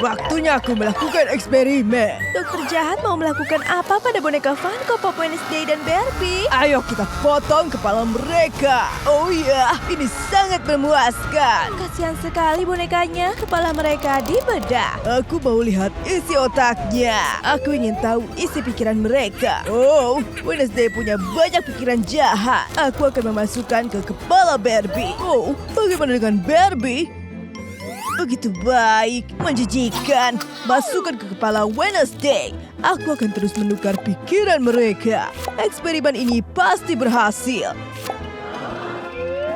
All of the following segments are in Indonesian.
waktunya aku melakukan eksperimen. Dokter jahat mau melakukan apa pada boneka Funko Pop Wednesday dan Barbie? Ayo kita potong kepala mereka. Oh iya, ini sangat memuaskan. Kasihan sekali bonekanya, kepala mereka dibedah. Aku mau lihat isi otaknya. Aku ingin tahu isi pikiran mereka. Oh, Wednesday punya banyak pikiran jahat. Aku akan memasukkan ke kepala Barbie. Oh, bagaimana dengan Barbie? Begitu baik, menjijikan. Masukkan ke kepala Wednesday. Aku akan terus menukar pikiran mereka. Eksperimen ini pasti berhasil.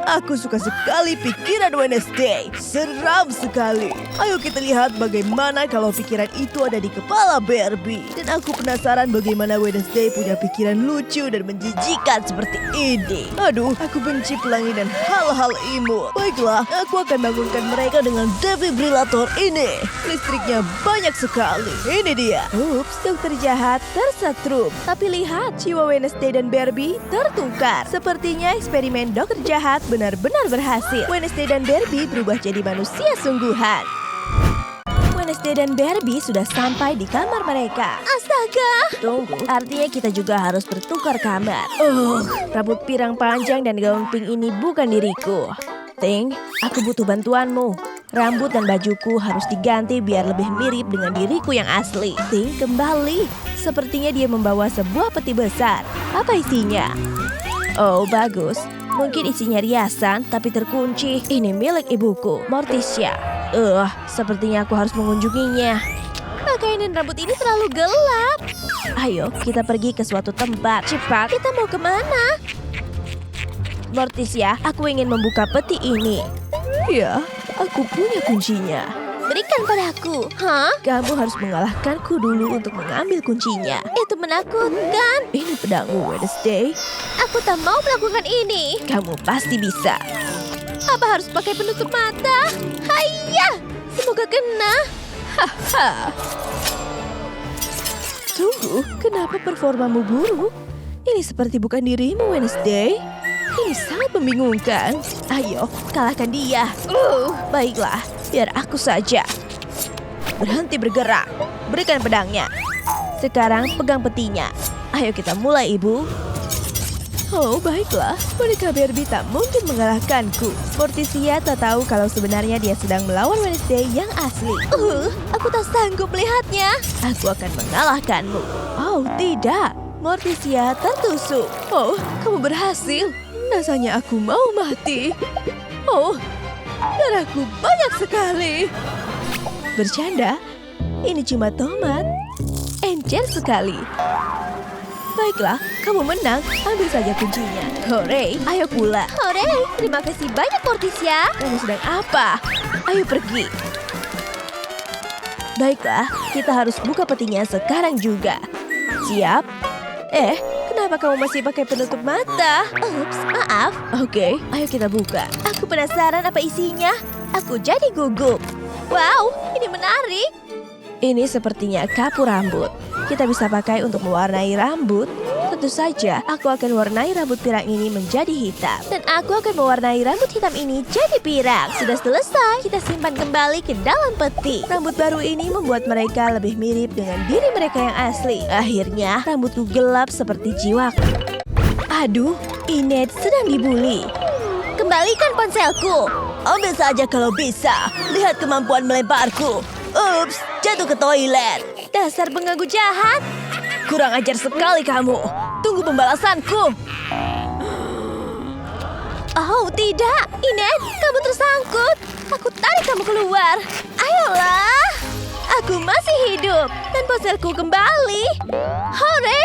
Aku suka sekali pikiran Wednesday. Seram sekali. Ayo kita lihat bagaimana kalau pikiran itu ada di kepala Barbie. Dan aku penasaran bagaimana Wednesday punya pikiran lucu dan menjijikan seperti ini. Aduh, aku benci pelangi dan hal-hal imut. Baiklah, aku akan bangunkan mereka dengan defibrillator ini. Listriknya banyak sekali. Ini dia. Ups, dokter jahat tersetrum. Tapi lihat, jiwa Wednesday dan Barbie tertukar. Sepertinya eksperimen dokter jahat benar-benar berhasil. Wednesday dan Barbie berubah jadi manusia sungguhan. Wednesday dan Barbie sudah sampai di kamar mereka. Astaga! Tunggu, artinya kita juga harus bertukar kamar. Rambut pirang panjang dan gaun pink ini bukan diriku. Ting, aku butuh bantuanmu. Rambut dan bajuku harus diganti biar lebih mirip dengan diriku yang asli. Ting, kembali. Sepertinya dia membawa sebuah peti besar. Apa isinya? Oh, bagus. Mungkin isinya riasan, tapi terkunci. Ini milik ibuku, Morticia. Sepertinya aku harus mengunjunginya. Pakaian dan rambut ini terlalu gelap. Ayo, kita pergi ke suatu tempat. Cepat, kita mau kemana? Morticia, aku ingin membuka peti ini. Ya, aku punya kuncinya. Berikan padaku. Hah? Kamu harus mengalahkanku dulu untuk mengambil kuncinya. Itu menakutkan. Ini pedangmu, Wednesday. Aku tak mau melakukan ini. Kamu pasti bisa. Apa harus pakai penutup mata? Hayya! Semoga kena. Haha. Tunggu, kenapa performamu buruk? Ini seperti bukan dirimu, Wednesday. Ini sangat membingungkan. Ayo, kalahkan dia. Baiklah, biar aku saja. Berhenti bergerak. Berikan pedangnya. Sekarang pegang petinya. Ayo kita mulai, Ibu. Oh, baiklah. Boneka Barbie tak mungkin mengalahkanku. Morticia tak tahu kalau sebenarnya dia sedang melawan Wednesday yang asli. Aku tak sanggup melihatnya. Aku akan mengalahkanmu. Oh, tidak. Morticia tertusuk. Oh, kamu berhasil. Rasanya aku mau mati. Oh, darahku banyak sekali. Bercanda? Ini cuma tomat. Encer sekali. Baiklah, kamu menang. Ambil saja kuncinya. Hore, ayo pulang. Hore, terima kasih banyak Morticia. Kamu sedang apa? Ayo pergi. Baiklah, kita harus buka petinya sekarang juga. Siap? Kenapa kamu masih pakai penutup mata? Ups, maaf. Oke, ayo kita buka. Aku penasaran apa isinya. Aku jadi gugup. Wow, ini menarik. Ini sepertinya kapur rambut. Kita bisa pakai untuk mewarnai rambut. Tentu saja, aku akan warnai rambut pirang ini menjadi hitam. Dan aku akan mewarnai rambut hitam ini jadi pirang. Sudah selesai, kita simpan kembali ke dalam peti. Rambut baru ini membuat mereka lebih mirip dengan diri mereka yang asli. Akhirnya, rambutku gelap seperti jiwaku. Aduh, Inet sedang dibully. Kembalikan ponselku. Ambil saja kalau bisa. Lihat kemampuan melemparku. Ups, jatuh ke toilet. Dasar pengganggu jahat. Kurang ajar sekali kamu. Tunggu pembalasanku. Oh, tidak. Inet, kamu tersangkut. Aku tarik kamu keluar. Ayolah. Aku masih hidup. Dan ponselku kembali. Hore.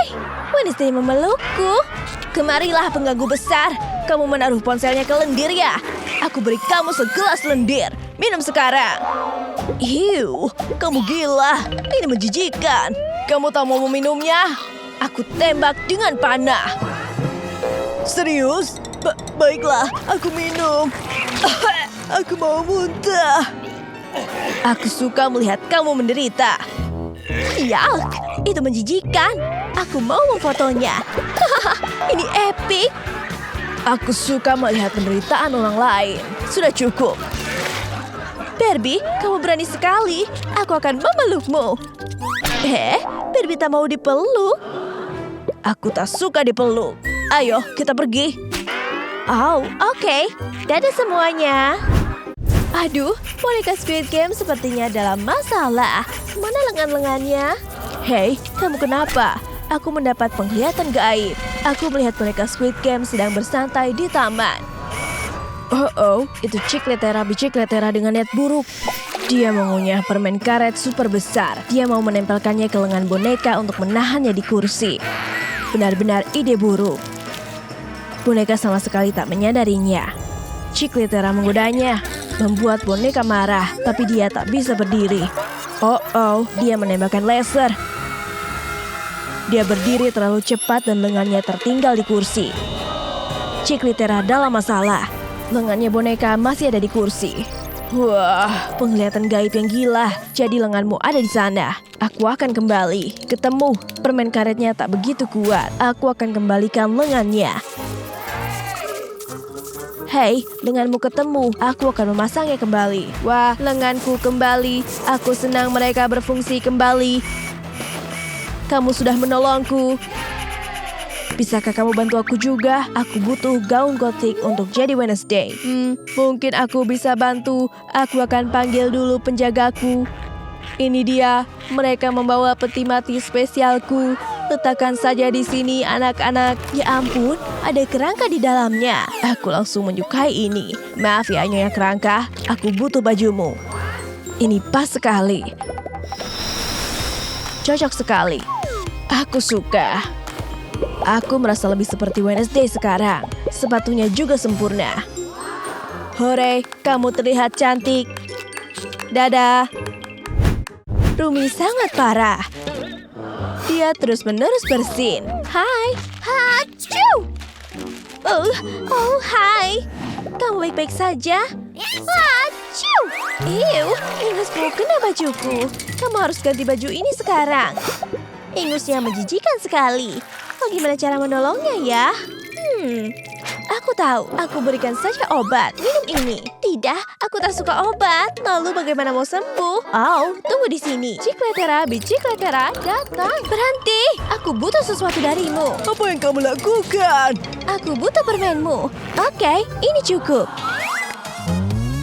Wednesday memelukku. Kemarilah pengganggu besar. Kamu menaruh ponselnya ke lendir ya? Aku beri kamu segelas lendir. Minum sekarang. Hiu, kamu gila. Ini menjijikan. Kamu tak mau meminumnya? Aku tembak dengan panah. Serius? Baiklah, aku minum. Aku mau muntah. Aku suka melihat kamu menderita. Yak, itu menjijikan. Aku mau memfotonya. Ini epic. Aku suka melihat penderitaan orang lain. Sudah cukup. Barbie, kamu berani sekali. Aku akan memelukmu. Barbie tak mau dipeluk. Aku tak suka dipeluk. Ayo, kita pergi. Oh, oke. Dadah semuanya. Aduh, boneka Squid Game sepertinya dalam masalah. Mana lengan-lengannya? Hei, kamu kenapa? Aku mendapat penglihatan gaib. Aku melihat boneka Squid Game sedang bersantai di taman. Oh, itu Cikletera Bicikletera dengan niat buruk. Dia mengunyah permen karet super besar. Dia mau menempelkannya ke lengan boneka untuk menahannya di kursi. Benar-benar ide buruk. Boneka sama sekali tak menyadarinya. Cikletera menggodanya, membuat boneka marah, tapi dia tak bisa berdiri. Oh, dia menembakkan laser. Dia berdiri terlalu cepat dan lengannya tertinggal di kursi. Cikletera dalam masalah. Lengannya boneka masih ada di kursi. Wah, penglihatan gaib yang gila. Jadi lenganmu ada di sana. Aku akan kembali. Ketemu, permen karetnya tak begitu kuat. Aku akan kembalikan lengannya. Hei, lenganmu ketemu. Aku akan memasangnya kembali. Wah, lenganku kembali. Aku senang mereka berfungsi kembali. Kamu sudah menolongku. Bisakah kamu bantu aku juga? Aku butuh gaun gotik untuk jadi Wednesday. Mungkin aku bisa bantu. Aku akan panggil dulu penjagaku. Ini dia. Mereka membawa peti mati spesialku. Letakkan saja di sini, anak-anak. Ya ampun, ada kerangka di dalamnya. Aku langsung menyukai ini. Maaf ya, Nyonya Kerangka. Aku butuh bajumu. Ini pas sekali. Cocok sekali. Aku suka. Aku merasa lebih seperti Wednesday sekarang. Sepatunya juga sempurna. Hore, kamu terlihat cantik. Dadah. Rumi sangat parah. Dia terus-menerus bersin. Hai. Hachu. Oh, hai. Kamu baik-baik saja? Hachu. Ingusmu kena bajuku. Kamu harus ganti baju ini sekarang. Ingusnya menjijikan sekali. Bagaimana cara menolongnya ya? Aku tahu. Aku berikan saja obat. Minum ini. Tidak, aku tak suka obat. Lalu bagaimana mau sembuh? Oh, tunggu di sini. Cikletera Bicikletera datang. Berhenti. Aku butuh sesuatu darimu. Apa yang kamu lakukan? Aku butuh permenmu. Oke, ini cukup.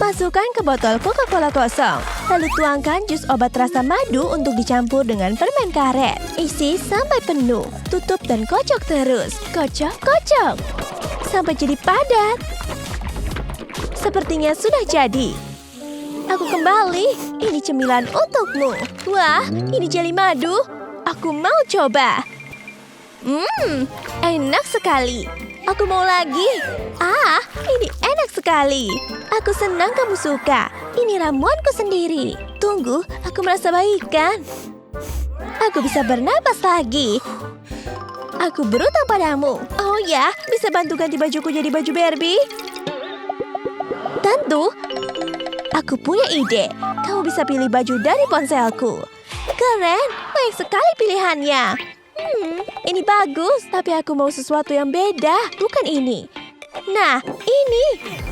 Masukkan ke botol Coca-Cola kosong. Lalu tuangkan jus obat rasa madu untuk dicampur dengan permen karet. Isi sampai penuh. Tutup dan kocok terus. Kocok. Sampai jadi padat. Sepertinya sudah jadi. Aku kembali. Ini cemilan untukmu. Wah, ini jeli madu. Aku mau coba. Enak sekali. Aku mau lagi. Ini enak sekali. Aku senang kamu suka. Ini ramuanku sendiri. Tunggu, aku merasa baik kan? Aku bisa bernapas lagi. Aku berutang padamu. Oh ya, bisa bantu ganti bajuku jadi baju Barbie? Tentu. Aku punya ide. Kamu bisa pilih baju dari ponselku. Keren, banyak sekali pilihannya. Ini bagus, tapi aku mau sesuatu yang beda, bukan ini. Nah, ini.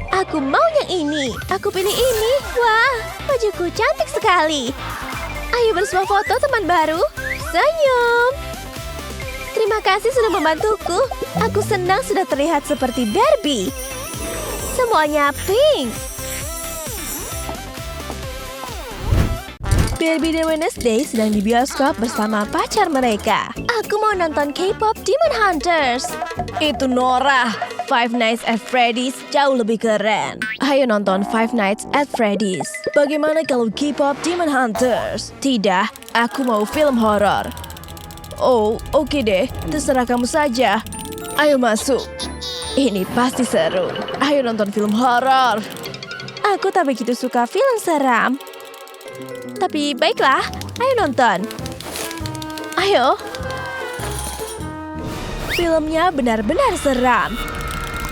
Aku mau yang ini. Aku pilih ini. Wah, bajuku cantik sekali. Ayo bersuah foto teman baru. Senyum. Terima kasih sudah membantuku. Aku senang sudah terlihat seperti Barbie. Semuanya pink. Barbie dan Wednesday sedang di bioskop bersama pacar mereka. Aku mau nonton K-pop Demon Hunters. Itu Nora. Five Nights at Freddy's jauh lebih keren. Ayo nonton Five Nights at Freddy's. Bagaimana kalau K-pop Demon Hunters? Tidak, aku mau film horor. Oh, oke deh. Terserah kamu saja. Ayo masuk. Ini pasti seru. Ayo nonton film horor. Aku tak begitu suka film seram. Tapi baiklah, ayo nonton. Ayo. Filmnya benar-benar seram.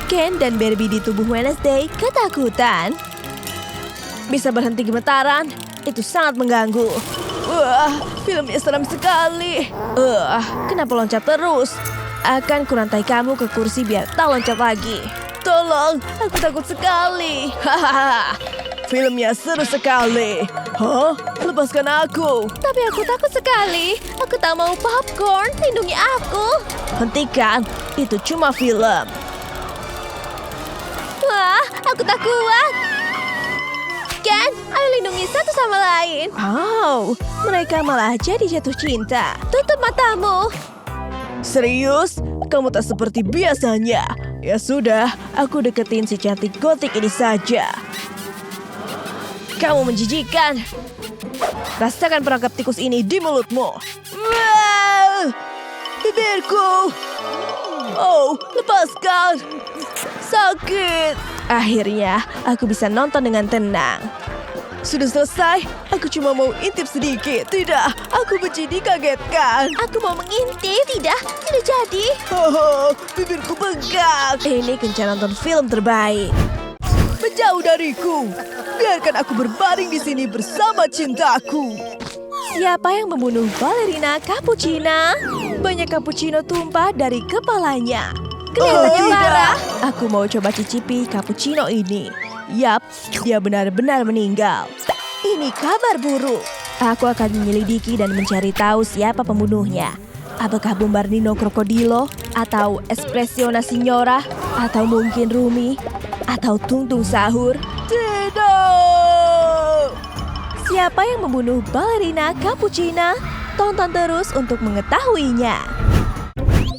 Ken dan Barbie di tubuh Wednesday ketakutan. Bisa berhenti gemetaran? Itu sangat mengganggu. Wah, filmnya seram sekali. Kenapa loncat terus? Akan kurantai kamu ke kursi biar tak loncat lagi. Tolong, aku takut sekali. Hahaha. Filmnya seru sekali. Hah? Lepaskan aku. Tapi aku takut sekali. Aku tak mau popcorn. Lindungi aku. Hentikan. Itu cuma film. Wah, aku tak kuat. Ken, ayo lindungi satu sama lain. Oh, mereka malah jadi jatuh cinta. Tutup matamu. Serius? Kamu tak seperti biasanya. Ya sudah, aku deketin si cantik gotik ini saja. Kamu menjijikan. Rasakan perangkap tikus ini di mulutmu. Wow! Bibirku. Oh, lepaskan. Sakit. Akhirnya, aku bisa nonton dengan tenang. Sudah selesai, aku cuma mau intip sedikit. Tidak, aku benci dikagetkan. Aku mau mengintip. Tidak jadi. Oh, bibirku bengkak. Ini kencan nonton film terbaik. Menjauh dariku. Biarkan aku berbaring di sini bersama cintaku. Siapa yang membunuh balerina Cappuccina? Banyak cappuccino tumpah dari kepalanya. Kelihatannya tidak. marah. Aku mau coba cicipi cappuccino ini. Yap, dia benar-benar meninggal. Ini kabar buruk. Aku akan menyelidiki dan mencari tahu siapa pembunuhnya. Apakah Bombardino Krokodilo? Atau Espressiona Signora? Atau mungkin Rumi? Atau Tung Tung Sahur? Tidak! Siapa yang membunuh balerina Cappuccina? Tonton terus untuk mengetahuinya.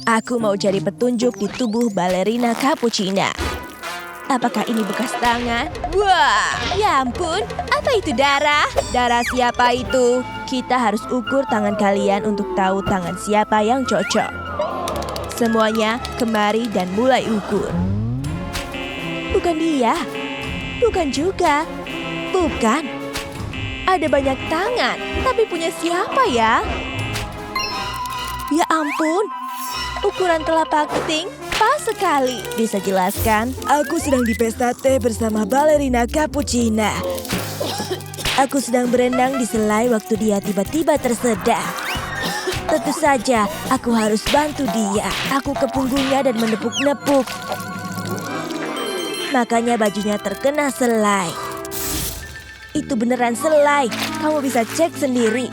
Aku mau cari petunjuk di tubuh balerina Cappuccina. Apakah ini bekas tangan? Wah, Ya ampun, apa itu darah? darah siapa itu? Kita harus ukur tangan kalian untuk tahu tangan siapa yang cocok. Semuanya kemari dan mulai ukur. Bukan dia. Bukan juga. Bukan. Ada banyak tangan, tapi punya siapa ya? Ya ampun. Ukuran telapak keting pas sekali. Bisa jelaskan? Aku sedang di pesta teh bersama balerina Cappuccina. Aku sedang berenang di selai waktu dia tiba-tiba tersedak. Tentu saja, aku harus bantu dia. Aku ke punggungnya dan menepuk-nepuk. Makanya bajunya terkena selai. Itu beneran selai. Kamu bisa cek sendiri.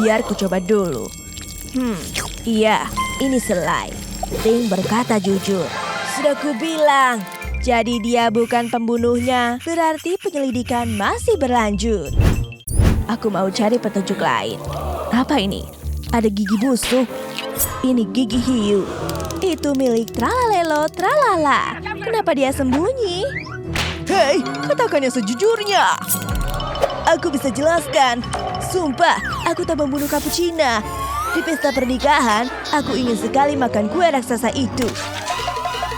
Biar ku coba dulu. Iya, ini selai. Ting berkata jujur. Sudah ku bilang. Jadi dia bukan pembunuhnya. Berarti penyelidikan masih berlanjut. Aku mau cari petunjuk lain. Apa ini? Ada gigi busuk. Ini gigi hiu. Itu milik Tralalelo Tralala. Kenapa dia sembunyi? Hei, katakannya sejujurnya. Aku bisa jelaskan. Sumpah, aku tak membunuh Cappuccina. Di pesta pernikahan, aku ingin sekali makan kue raksasa itu.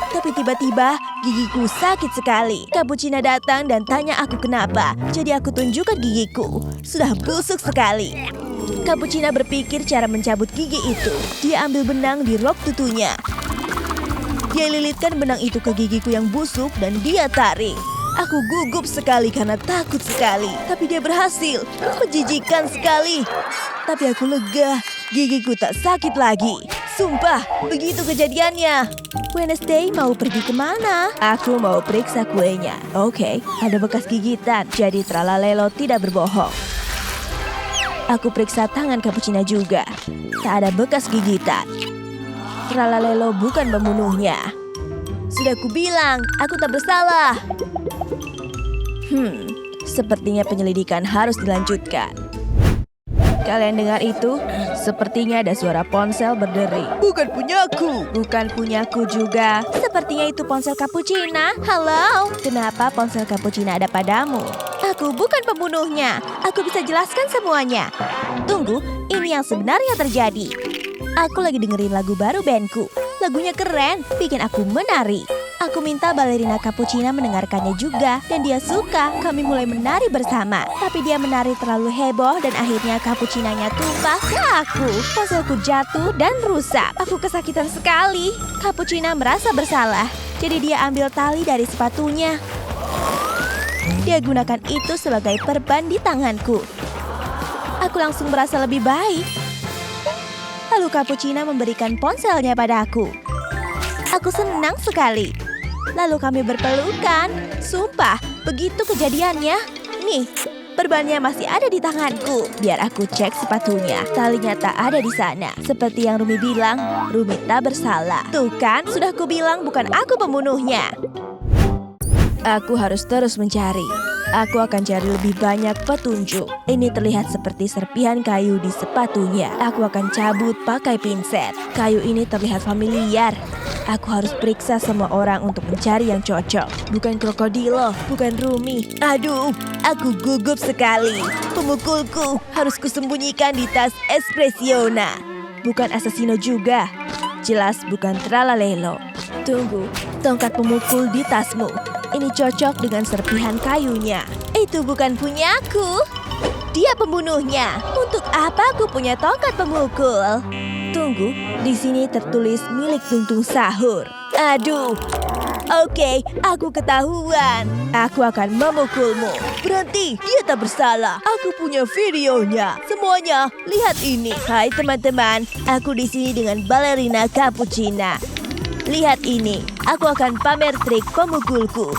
Tapi tiba-tiba gigiku sakit sekali. Cappuccina datang dan tanya aku kenapa. Jadi aku tunjukkan gigiku. Sudah busuk sekali. Cappuccina berpikir cara mencabut gigi itu. Dia ambil benang di rok tutunya. Dia lilitkan benang itu ke gigiku yang busuk dan dia tarik. Aku gugup sekali karena takut sekali. Tapi dia berhasil. Menjijikan sekali. Tapi aku lega. Gigiku tak sakit lagi. Sumpah, begitu kejadiannya. Wednesday mau pergi kemana? Aku mau periksa kuenya. Oke, ada bekas gigitan. Jadi Tralalelo tidak berbohong. Aku periksa tangan Cappuccina juga. Tak ada bekas gigitan. Tralalelo bukan pembunuhnya. Sudah kubilang, aku tak bersalah. Sepertinya penyelidikan harus dilanjutkan. Kalian dengar itu? Sepertinya ada suara ponsel berdering. Bukan punyaku. Bukan punyaku juga. Sepertinya itu ponsel Cappuccina. Halo? Kenapa ponsel Cappuccina ada padamu? Aku bukan pembunuhnya. Aku bisa jelaskan semuanya. Tunggu, ini yang sebenarnya terjadi. Aku lagi dengerin lagu baru bandku. Lagunya keren, bikin aku menari. Aku minta balerina Cappuccina mendengarkannya juga dan dia suka. Kami mulai menari bersama. Tapi dia menari terlalu heboh dan akhirnya Cappuccinanya tumpah ke aku. Ponselku jatuh dan rusak. Aku kesakitan sekali. Cappuccina merasa bersalah. Jadi dia ambil tali dari sepatunya. Dia gunakan itu sebagai perban di tanganku. Aku langsung merasa lebih baik. Lalu Cappuccina memberikan ponselnya padaku. Aku senang sekali. Lalu kami berpelukan. Sumpah, begitu kejadiannya. ini? Perbannya masih ada di tanganku. Biar aku cek sepatunya. Talinya tak ada di sana. Seperti yang Rumi bilang, Rumi tak bersalah. Tuh kan, sudah kubilang bukan aku pembunuhnya. Aku harus terus mencari. Aku akan cari lebih banyak petunjuk. Ini terlihat seperti serpihan kayu di sepatunya. Aku akan cabut pakai pinset. Kayu ini terlihat familiar. Aku harus periksa semua orang untuk mencari yang cocok. Bukan krokodilo, bukan Rumi. Aduh, aku gugup sekali. Pemukulku harus kusembunyikan di tas Espressiona. Bukan Assassino juga. Jelas bukan Tralalelo. Tunggu, tongkat pemukul di tasmu. Ini cocok dengan serpihan kayunya. Itu bukan punyaku. Dia pembunuhnya. Untuk apa aku punya tongkat pemukul? Tunggu, di sini tertulis milik Tung Sahur. Aduh. Oke, aku ketahuan. Aku akan memukulmu. Berhenti, dia tak bersalah. Aku punya videonya. Semuanya, lihat ini. Hai teman-teman, aku di sini dengan balerina Cappuccina. Lihat ini, aku akan pamer trik pemukulku.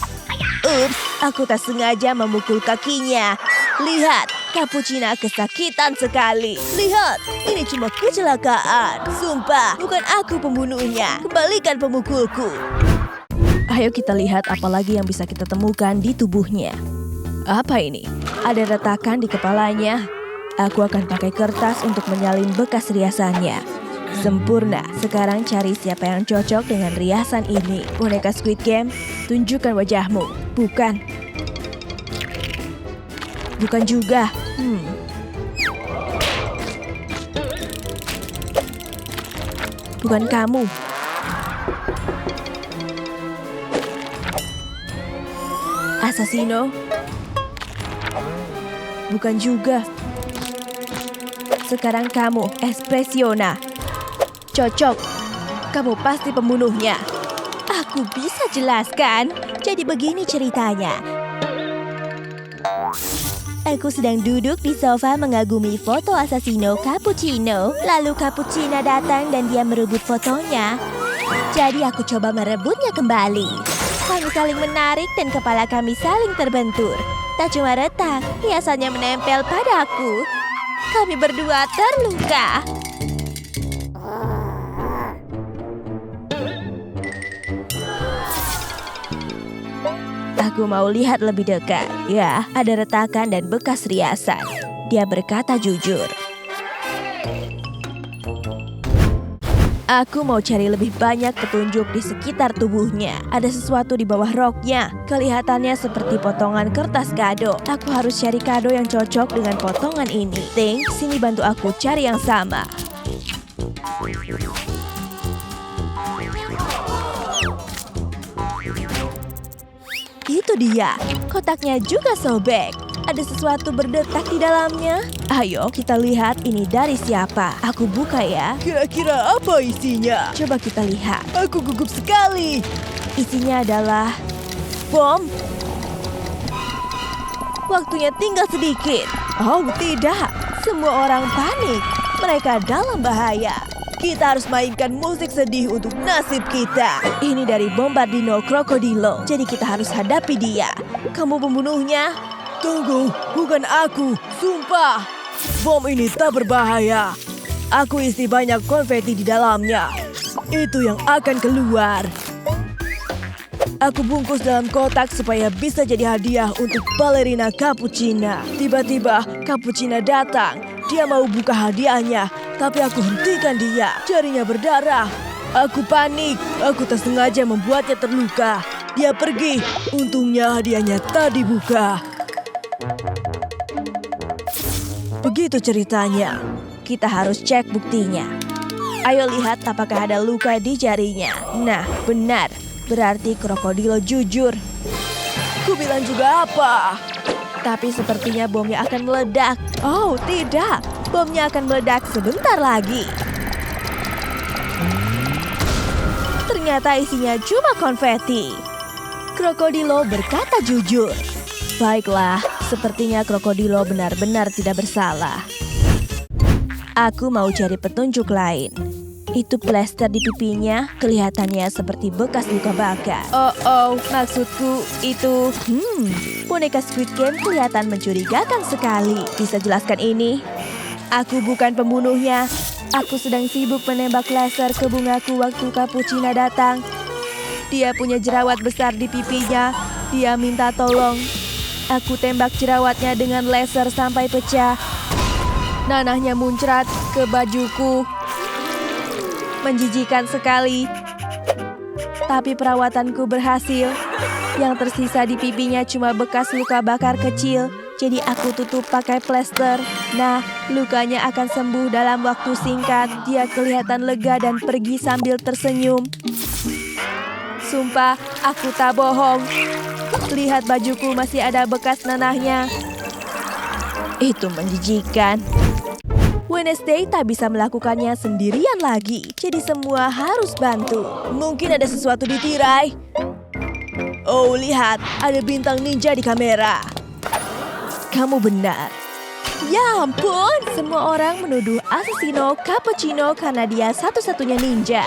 Ups, aku tak sengaja memukul kakinya. Lihat, Cappuccina kesakitan sekali. Lihat, ini cuma kecelakaan. Sumpah, bukan aku pembunuhnya. Kembalikan pemukulku. Ayo kita lihat apa lagi yang bisa kita temukan di tubuhnya. Apa ini? Ada retakan di kepalanya. Aku akan pakai kertas untuk menyalin bekas riasannya. Sempurna. Sekarang cari siapa yang cocok dengan riasan ini. Boneka Squid Game, tunjukkan wajahmu. Bukan. Bukan juga. Bukan kamu. Assassino. Bukan juga. Sekarang kamu, Espressiona. Cocok. Kamu pasti pembunuhnya. Aku bisa jelaskan. Jadi begini ceritanya. Aku sedang duduk di sofa mengagumi foto Assassino Cappuccino. Lalu Cappuccina datang dan dia merebut fotonya. Jadi aku coba merebutnya kembali. Kami saling menarik dan kepala kami saling terbentur. Tak cuma retak, hiasannya menempel padaku. Kami berdua terluka. Aku mau lihat lebih dekat. Ya, ada retakan dan bekas riasan. Dia berkata jujur. Aku mau cari lebih banyak petunjuk di sekitar tubuhnya. Ada sesuatu di bawah roknya. Kelihatannya seperti potongan kertas kado. Aku harus cari kado yang cocok dengan potongan ini. Ting, sini bantu aku cari yang sama. Itu dia, kotaknya juga sobek. Ada sesuatu berdetak di dalamnya. Ayo kita lihat ini dari siapa. Aku buka ya. Kira-kira apa isinya? Coba kita lihat. Aku gugup sekali. Isinya adalah bom. Waktunya tinggal sedikit. Oh tidak, semua orang panik. Mereka dalam bahaya. Kita harus mainkan musik sedih untuk nasib kita. Ini dari Bombardino Krokodilo. Jadi kita harus hadapi dia. Kamu pembunuhnya? Tunggu, bukan aku. Sumpah. Bom ini tak berbahaya. Aku isi banyak konfeti di dalamnya. Itu yang akan keluar. Aku bungkus dalam kotak supaya bisa jadi hadiah untuk balerina Cappuccina. Tiba-tiba Cappuccina datang. Dia mau buka hadiahnya, tapi aku hentikan dia. Jarinya berdarah. Aku panik. Aku tak sengaja membuatnya terluka. Dia pergi. Untungnya hadiahnya tak dibuka. Begitu ceritanya. Kita harus cek buktinya. Ayo lihat apakah ada luka di jarinya. Nah, benar. Berarti krokodilo jujur. Ku bilang juga apa? Tapi sepertinya bomnya akan meledak. Oh, tidak. Bomnya akan meledak sebentar lagi. Ternyata isinya cuma konfeti. Krokodilo berkata jujur. Baiklah, sepertinya krokodilo benar-benar tidak bersalah. Aku mau cari petunjuk lain. Itu plester di pipinya kelihatannya seperti bekas luka bakar. Oh, maksudku itu... boneka Squid Game kelihatan mencurigakan sekali. Bisa jelaskan ini? Aku bukan pembunuhnya. Aku sedang sibuk menembak laser ke bungaku waktu Cappuccina datang. Dia punya jerawat besar di pipinya. Dia minta tolong. Aku tembak jerawatnya dengan laser sampai pecah. Nanahnya muncrat ke bajuku. Menjijikan sekali. Tapi perawatanku berhasil. Yang tersisa di pipinya cuma bekas luka bakar kecil. Jadi aku tutup pakai plester. Nah, lukanya akan sembuh dalam waktu singkat. Dia kelihatan lega dan pergi sambil tersenyum. Sumpah, aku tak bohong. Lihat bajuku masih ada bekas nanahnya. Itu menjijikan. Wednesday tak bisa melakukannya sendirian lagi. Jadi semua harus bantu. Mungkin ada sesuatu di tirai. Oh, lihat. Ada bintang ninja di kamera. Kamu benar. Ya ampun. Semua orang menuduh Asesino Cappuccino karena dia satu-satunya ninja.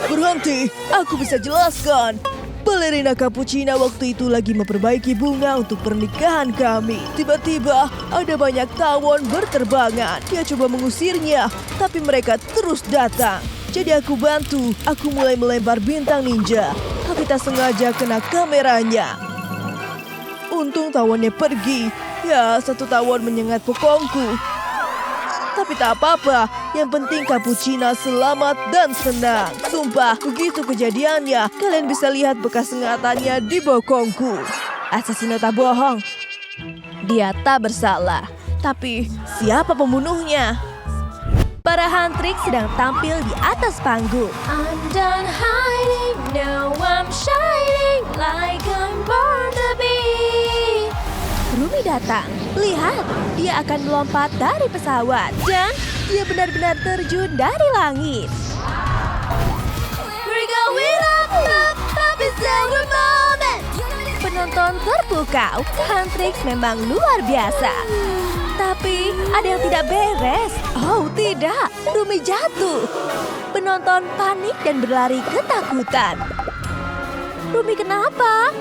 Berhenti. Aku bisa jelaskan. Balerina Cappuccina waktu itu lagi memperbaiki bunga untuk pernikahan kami. Tiba-tiba ada banyak tawon berterbangan. Dia coba mengusirnya, tapi mereka terus datang. Jadi aku bantu. Aku mulai melempar bintang ninja, tapi tak sengaja kena kameranya. Untung tawonnya pergi. Ya, satu tawon menyengat bokongku. Tapi tak apa-apa, yang penting Cappuccina selamat dan senang. Sumpah, begitu kejadiannya, kalian bisa lihat bekas sengatannya di bokongku. Asesino tak bohong. Dia tak bersalah. Tapi, siapa pembunuhnya? Para hantrik sedang tampil di atas panggung. I'm done hiding, now I'm shining like I'm born to be. Rumi datang. Lihat, dia akan melompat dari pesawat. Dan dia benar-benar terjun dari langit. We're going up, up, up, it's our moment. Penonton terpukau. Huntrix memang luar biasa. Tapi ada yang tidak beres. Oh tidak, Rumi jatuh. Penonton panik dan berlari ketakutan. Rumi kenapa?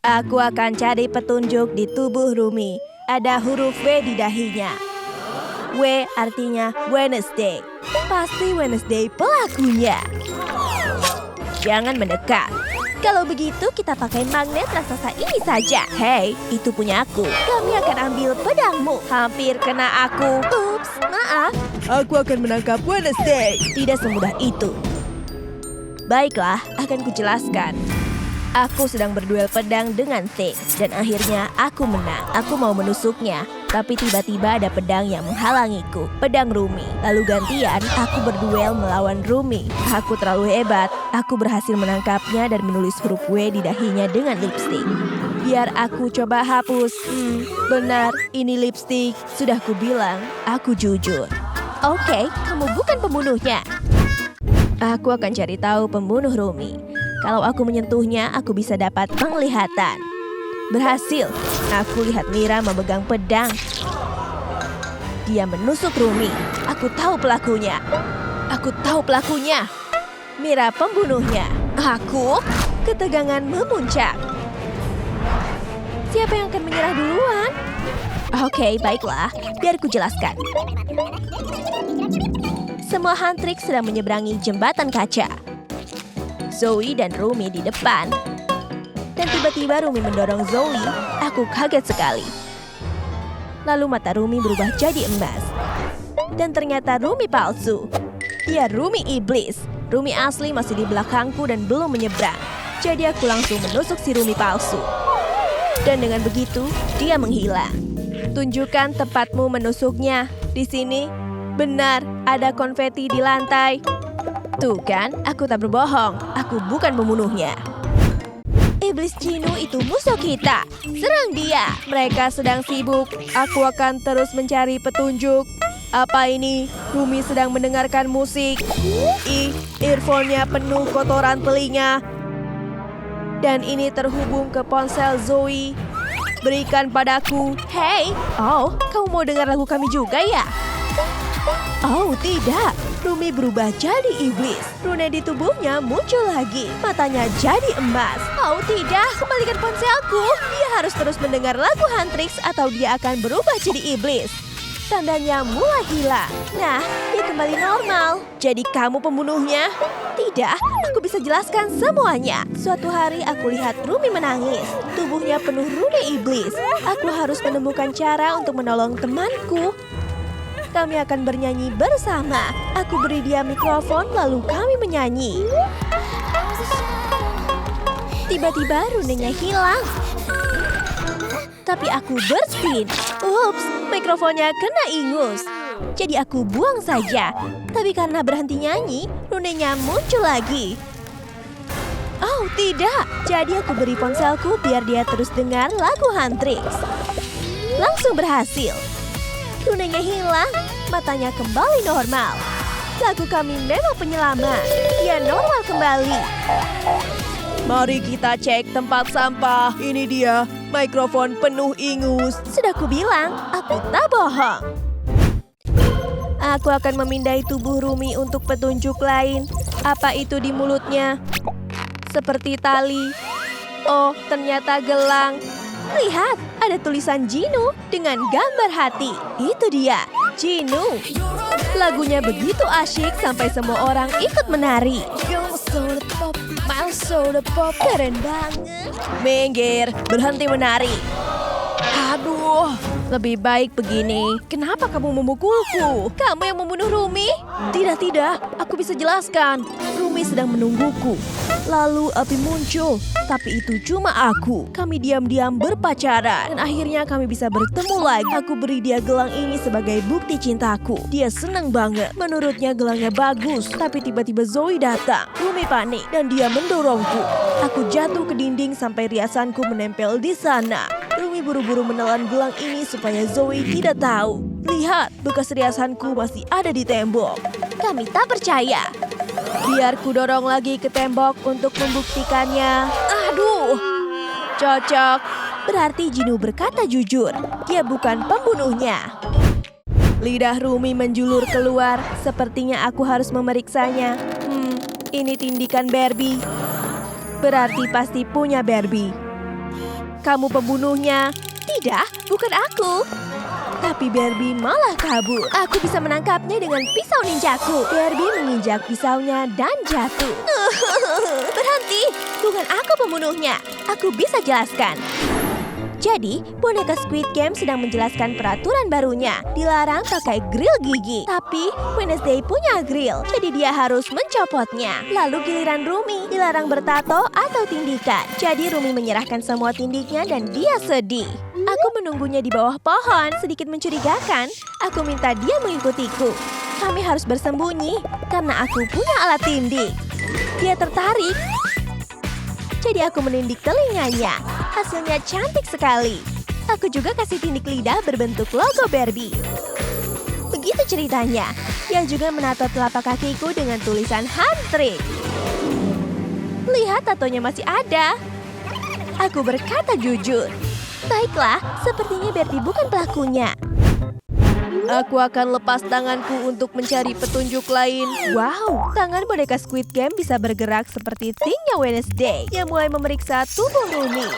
Aku akan cari petunjuk di tubuh Rumi. Ada huruf W di dahinya. W artinya Wednesday. Pasti Wednesday pelakunya. Jangan mendekat. Kalau begitu kita pakai magnet raksasa ini saja. Hei, itu punya aku. Kami akan ambil pedangmu. Hampir kena aku. Ups, maaf. Aku akan menangkap Wednesday. Tidak semudah itu. Baiklah, akan kujelaskan. Aku sedang berduel pedang dengan Thing. Dan akhirnya aku menang. Aku mau menusuknya. Tapi tiba-tiba ada pedang yang menghalangiku. Pedang Rumi. Lalu gantian, aku berduel melawan Rumi. Aku terlalu hebat. Aku berhasil menangkapnya dan menulis huruf W di dahinya dengan lipstik. Biar aku coba hapus. Benar, ini lipstik. Sudah kubilang, aku jujur. Oke, kamu bukan pembunuhnya. Aku akan cari tahu pembunuh Rumi. Kalau aku menyentuhnya, aku bisa dapat penglihatan. Berhasil. Aku lihat Mira memegang pedang. Dia menusuk Rumi. Aku tahu pelakunya. Aku tahu pelakunya. Mira pembunuhnya. Aku? Ketegangan memuncak. Siapa yang akan menyerah duluan? Oke, baiklah. Biar ku jelaskan. Semua hantrik sedang menyeberangi jembatan kaca. Zoe dan Rumi di depan. Dan tiba-tiba Rumi mendorong Zoe. Aku kaget sekali. Lalu mata Rumi berubah jadi emas. Dan ternyata Rumi palsu. Dia Rumi iblis. Rumi asli masih di belakangku dan belum menyeberang. Jadi aku langsung menusuk si Rumi palsu. Dan dengan begitu, dia menghilang. Tunjukkan tempatmu menusuknya. Di sini, benar, ada konfeti di lantai. Tuh kan, aku tak berbohong. Aku bukan pembunuhnya. Iblis Cinu itu musuh kita. Serang dia. Mereka sedang sibuk. Aku akan terus mencari petunjuk. Apa ini? Rumi sedang mendengarkan musik. Earphone-nya penuh kotoran telinga. Dan ini terhubung ke ponsel Zoe. Berikan padaku. Hey, oh, kamu mau dengar lagu kami juga ya? Oh tidak, Rumi berubah jadi iblis. Rune di tubuhnya muncul lagi. Matanya jadi emas. Oh tidak, kembalikan ponselku. Dia harus terus mendengar lagu Huntrix atau dia akan berubah jadi iblis. Tandanya mulai hilang. Nah, dia kembali normal. Jadi kamu pembunuhnya? Tidak, aku bisa jelaskan semuanya. Suatu hari aku lihat Rumi menangis. Tubuhnya penuh rune iblis. Aku harus menemukan cara untuk menolong temanku. Kami akan bernyanyi bersama. Aku beri dia mikrofon lalu kami menyanyi. Tiba-tiba runenya hilang. Tapi aku berspin. Ups, mikrofonnya kena ingus. Jadi aku buang saja. Tapi karena berhenti nyanyi, runenya muncul lagi. Oh tidak, jadi aku beri ponselku biar dia terus dengar lagu Huntrix. Langsung berhasil. Runenya hilang, matanya kembali normal. Lagu kami memang penyelamat. Dia normal kembali. Mari kita cek tempat sampah. Ini dia, mikrofon penuh ingus. Sudah kubilang, aku tak bohong. Aku akan memindai tubuh Rumi untuk petunjuk lain. Apa itu di mulutnya? Seperti tali. Oh, ternyata gelang. Lihat, ada tulisan Jinu dengan gambar hati. Itu dia, Jinu. Lagunya begitu asyik sampai semua orang ikut menari. Keren banget. Minggir, berhenti menari. Aduh, lebih baik begini. Kenapa kamu memukulku? Kamu yang membunuh Rumi? Tidak, aku bisa jelaskan. Rumi sedang menungguku. Lalu api muncul, tapi itu cuma aku. Kami diam-diam berpacaran dan akhirnya kami bisa bertemu lagi. Aku beri dia gelang ini sebagai bukti cintaku. Dia senang banget. Menurutnya gelangnya bagus, tapi tiba-tiba Zoe datang. Rumi panik dan dia mendorongku. Aku jatuh ke dinding sampai riasanku menempel di sana. Rumi buru-buru menelan gelang ini supaya Zoe tidak tahu. Lihat, bekas riasanku masih ada di tembok. Kami tak percaya. Biar ku dorong lagi ke tembok untuk membuktikannya. Aduh, Cocok. Berarti Jinu berkata jujur. Dia bukan pembunuhnya. Lidah Rumi menjulur keluar. Sepertinya aku harus memeriksanya. Ini tindikan Barbie. Berarti pasti punya Barbie. Kamu pembunuhnya. Tidak, bukan aku. Tapi Barbie malah kabur. Aku bisa menangkapnya dengan pisau ninjaku. Barbie menginjak pisaunya dan jatuh. Berhenti, bukan aku pembunuhnya. Aku bisa jelaskan. Jadi, boneka Squid Game sedang menjelaskan peraturan barunya. Dilarang pakai grill gigi. Tapi, Wednesday punya grill, jadi dia harus mencopotnya. Lalu giliran Rumi, dilarang bertato atau tindikan. Jadi Rumi menyerahkan semua tindiknya dan dia sedih. Aku menunggunya di bawah pohon, sedikit mencurigakan. Aku minta dia mengikutiku. Kami harus bersembunyi, karena aku punya alat tindik. Dia tertarik. Jadi aku menindik telinganya. Hasilnya cantik sekali. Aku juga kasih tindik lidah berbentuk logo Barbie. Begitu ceritanya. Dia juga menato telapak kakiku dengan tulisan Huntrix. Lihat, tatonya masih ada. Aku berkata jujur. Baiklah, sepertinya Barbie bukan pelakunya. Aku akan lepas tanganku untuk mencari petunjuk lain. Wow, tangan boneka Squid Game bisa bergerak seperti Ting-nya Wednesday yang mulai memeriksa tubuh Rumi.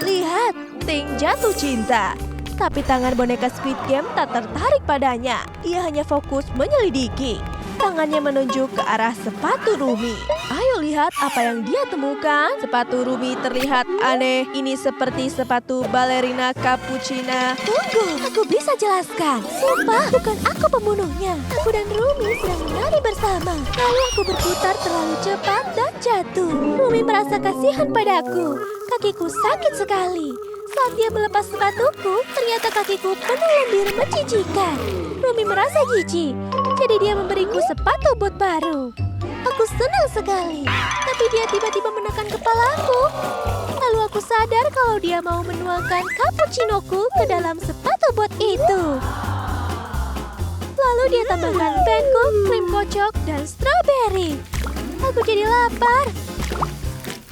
Lihat, Ting jatuh cinta. Tapi tangan boneka Squid Game tak tertarik padanya. Dia hanya fokus menyelidiki. Tangannya menunjuk ke arah sepatu Rumi. Ayo lihat apa yang dia temukan. Sepatu Rumi terlihat aneh. Ini seperti sepatu balerina cappuccina. Tunggu, aku bisa jelaskan. Sumpah, bukan aku pembunuhnya. Aku dan Rumi sedang menari bersama. Lalu aku berputar terlalu cepat dan jatuh. Rumi merasa kasihan padaku. Kakiku sakit sekali. Saat dia melepas sepatuku, ternyata kakiku penuh lendir menjijikan. Rumi merasa jijik, jadi dia memberiku sepatu bot baru. Aku senang sekali, tapi dia tiba-tiba menekan kepalaku. Lalu aku sadar kalau dia mau menuangkan cappuccinoku ke dalam sepatu bot itu. Lalu dia tambahkan pancake, krim kocok, dan strawberry. Aku jadi lapar.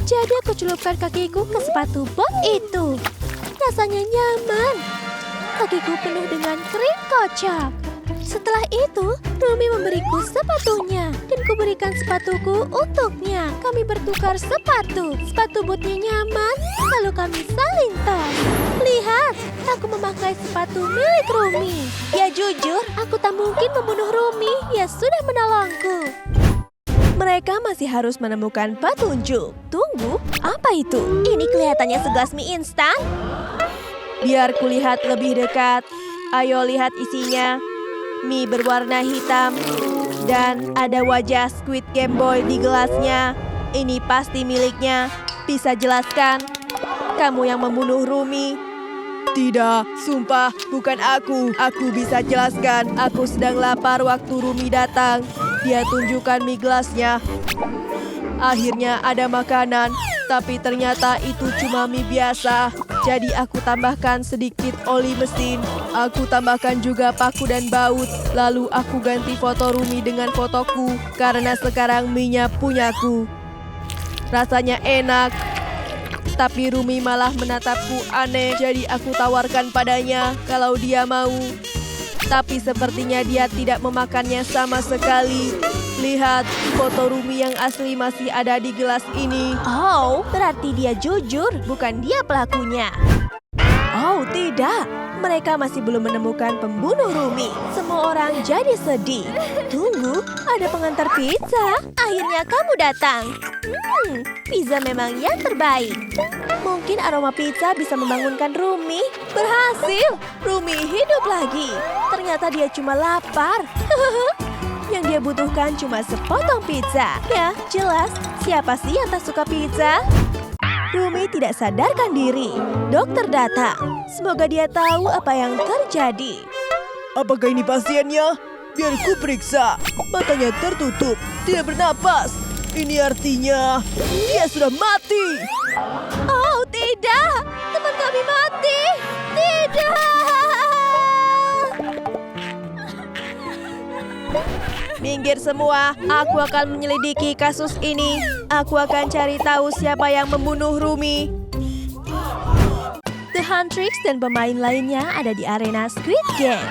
Jadi aku celupkan kakiku ke sepatu bot itu. Rasanya nyaman. Kakiku penuh dengan krim kocok. Setelah itu, Rumi memberiku sepatunya dan kuberikan sepatuku untuknya. Kami bertukar sepatu. Sepatu bootnya nyaman, lalu kami saling tos. Lihat, aku memakai sepatu milik Rumi. Ya jujur, aku tak mungkin membunuh Rumi. Dia sudah menolongku. Mereka masih harus menemukan petunjuk. Tunggu, apa itu? Ini kelihatannya segelas mie instan. Biar kulihat lebih dekat. Ayo lihat isinya. Mie berwarna hitam. Dan ada wajah Squid Game Boy di gelasnya. Ini pasti miliknya. Bisa jelaskan? Kamu yang membunuh Rumi? Tidak, sumpah bukan aku. Aku bisa jelaskan. Aku sedang lapar waktu Rumi datang. Dia tunjukkan mie gelasnya. Akhirnya ada makanan. Tapi ternyata itu cuma mie biasa. Jadi aku tambahkan sedikit oli mesin. Aku tambahkan juga paku dan baut. Lalu aku ganti foto Rumi dengan fotoku. Karena sekarang mie-nya punyaku. Rasanya enak. Tapi Rumi malah menatapku aneh. Jadi aku tawarkan padanya kalau dia mau. Tapi sepertinya dia tidak memakannya sama sekali. Lihat, foto Rumi yang asli masih ada di gelas ini. Oh, berarti dia jujur, bukan dia pelakunya. Oh, tidak. Mereka masih belum menemukan pembunuh Rumi. Semua orang jadi sedih. Tunggu, ada pengantar pizza. Akhirnya kamu datang. Pizza memang yang terbaik. Mungkin aroma pizza bisa membangunkan Rumi. Berhasil, Rumi hidup lagi. Ternyata dia cuma lapar. Yang dia butuhkan cuma sepotong pizza. Ya, jelas. Siapa sih yang tak suka pizza? Rumi tidak sadarkan diri. Dokter datang. Semoga dia tahu apa yang terjadi. Apakah ini pasiennya? Biar ku periksa. Matanya tertutup, tidak bernapas. Ini artinya dia sudah mati. Oh, tidak. Teman kami mati. Tidak. Minggir semua, aku akan menyelidiki kasus ini. Aku akan cari tahu siapa yang membunuh Rumi. The Huntrix dan pemain lainnya ada di arena Squid Game.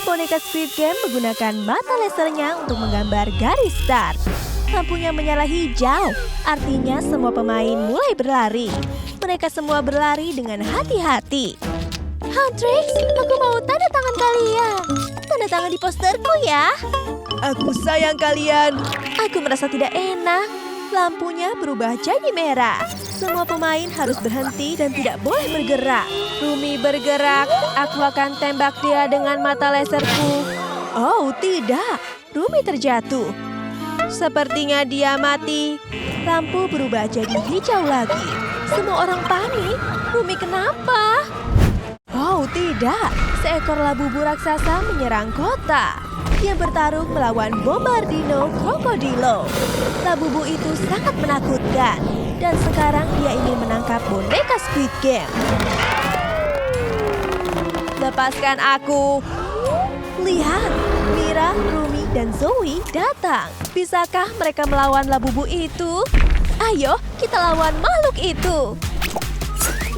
Boneka Squid Game menggunakan mata lasernya untuk menggambar garis start. Lampunya menyala hijau, artinya semua pemain mulai berlari. Mereka semua berlari dengan hati-hati. Huntrix, aku mau tanda tangan kalian. Tanda tangan di posterku ya. Aku sayang kalian. Aku merasa tidak enak. Lampunya berubah jadi merah. Semua pemain harus berhenti dan tidak boleh bergerak. Rumi bergerak. Aku akan tembak dia dengan mata laserku. Oh, tidak. Rumi terjatuh. Sepertinya dia mati. Lampu berubah jadi hijau lagi. Semua orang panik. Rumi kenapa? Oh, tidak. Seekor labubu raksasa menyerang kota. Dia bertarung melawan Bombardino Krokodilo. Labubu itu sangat menakutkan. Dan sekarang dia ingin menangkap boneka Squid Game. Lepaskan aku. Lihat, Mira, Rumi, dan Zoe datang. Bisakah mereka melawan labubu itu? Ayo, kita lawan makhluk itu.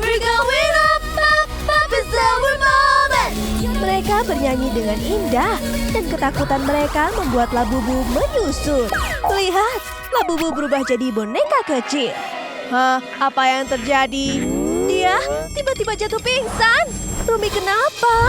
We're going up, up, up, it's our moment. Mereka bernyanyi dengan indah dan ketakutan mereka membuat labubu menyusut. Lihat, labubu berubah jadi boneka kecil. Hah, apa yang terjadi? Dia tiba-tiba jatuh pingsan. Rumi kenapa?